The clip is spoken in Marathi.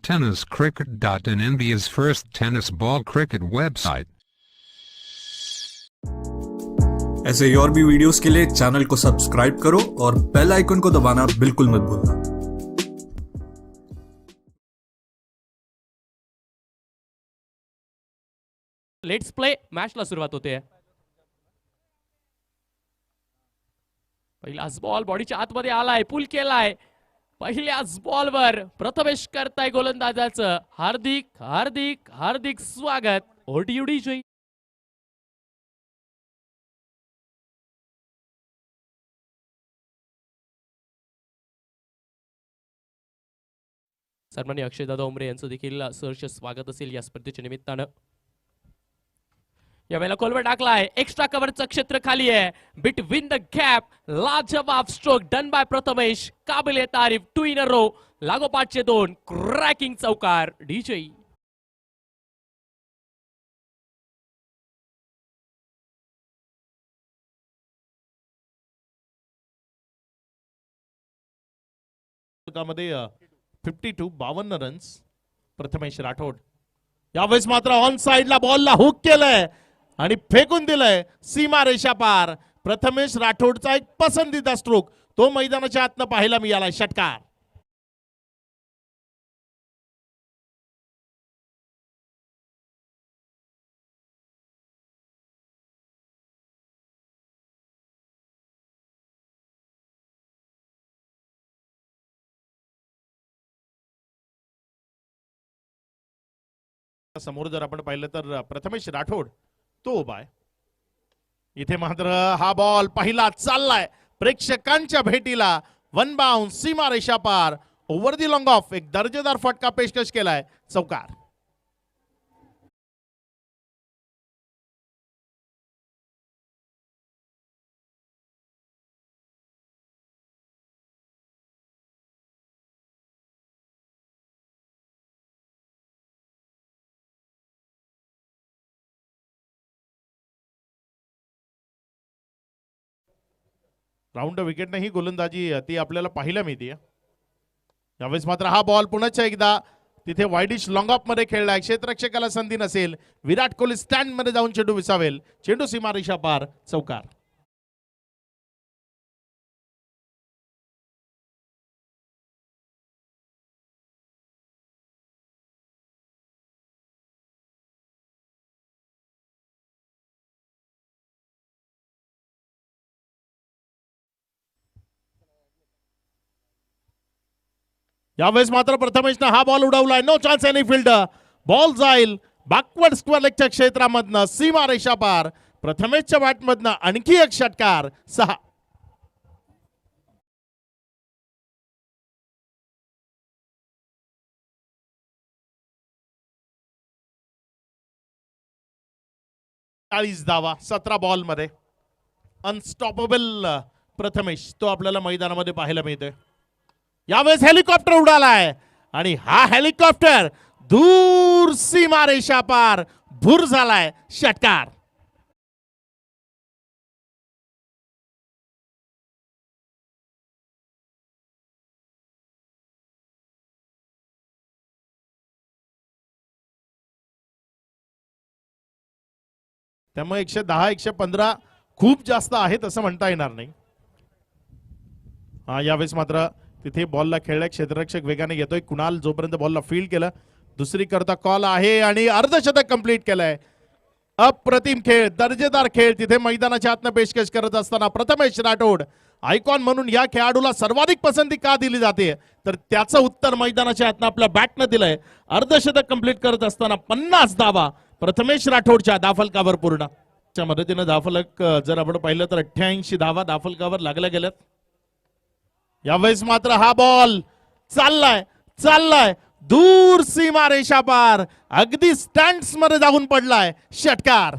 tenniscricket.in, India's first tennis ball cricket website. ऐसे ही और भी वीडियोस के लिए चैनल को सब्सक्राइब करो और बेल आइकन को दबाना बिल्कुल मत भूलना। लेट्स प्ले मॅचला सुरुवात होते. पहिलाच बॉल बॉडीच्या आतमध्ये आलाय, पुल केलाय. पहिल्याच बॉलवर प्रथमेश करताय गोलंदाजाचं. हार्दिक हार्दिक हार्दिक स्वागत. ओडीडी जय. सन्माननीय अक्षयदादा उमरे यांचं देखील सहर्ष स्वागत असेल या स्पर्धेच्या निमित्तानं. यावेळेला कोलवर टाकलाय. एक्स्ट्रा कव्हरचं क्षेत्र खाली आहे. बिटवीन द गॅप लाजवाब स्ट्रोक डन बाय प्रथमेश. काबिले तारीफ. 2 इन अ रो. लागोपाठचे 2 क्रॅकिंग चौकार. डीजे मध्ये 52 रन्स प्रथमेश राठोड. यावेळेस मात्र ऑन साइडला बॉलला हुक केलंय आणि फेकून दिलंय सीमा रेषा पार. प्रथमेश राठोडचा एक पसंतीदा स्ट्रोक तो मैदानाच्या आतनं पाहायला मिळालाय. षटकार. समोर जर आपण पाहिलं तर प्रथमेश राठोड तो उभा आहे. इथे मात्र हा बॉल पहिला चाललाय प्रेक्षकांच्या भेटीला. 1 बाउंस सीमा रेषा पार. ओव्हर दी लॉंग ऑफ एक दर्जेदार फटका पेशकश केलाय. चौकार. राऊंड विकेटने ही गोलंदाजी ती आपल्याला पाहायला मिळते. यावेळेस मात्र हा बॉल पुन्हा एकदा तिथे वाईडिश लॉंग ऑफ मध्ये खेळलाय. क्षेत्ररक्षकाला संधी नसेल. विराट कोहली स्टँड मध्ये जाऊन चेंडू विसावेल. चेंडू सीमा रेषा पार. चौकार. यावेळेस मात्र प्रथमेशनं हा बॉल उडवलाय. No chance any field. Ball जाईल बॅकवर्ड स्क्वेअर लेगच्या क्षेत्रामधनं सीमा रेषा पार. प्रथमेशच्या बॅटमधनं आणखी एक षटकार. 6. धावा 17 बॉल मध्ये. अनस्टॉपेबल प्रथमेश तो आपल्याला मैदानामध्ये पाहायला मिळतोय. यावेळेस हेलिकॉप्टर उडालाय आणि हा हेलिकॉप्टर दूर सीमा रेषा पार भूर झालाय. षटकार. त्यामुळे 110 115 खूप जास्त आहेत असं म्हणता येणार नाही. यावेळेस मात्र तिथे बॉलला खेळलाय. क्षेत्ररक्षक वेगाने येतोय. कुणाल जोपर्यंत बॉलला फील्ड केलं दुसरी करता कॉल आहे आणि अर्धशतक कंप्लीट केलंय. अप्रतिम खेळ दर्जेदार खेळ तिथे मैदानाच्या आतनं पेशकश करत असताना प्रथमेश राठोड आयकॉन म्हणून या खेळाडूला सर्वाधिक पसंती का दिली जाते तर त्याचं उत्तर मैदानाच्या आतनं आपल्या बॅटनं दिलंय. अर्धशतक कंप्लीट करत असताना 50 धावा प्रथमेश राठोडच्या धाफलकावर पूर्ण. च्या मदतीनं धाफलक जर आपण पाहिलं तर 88 धावा धाफलकावर लागल्या गेल्यात. यावेळेस मात्र हा बॉल चाललाय दूर सीमा रेषा पार. अगदी स्टँड्स मध्ये जाऊन पडलाय. षटकार.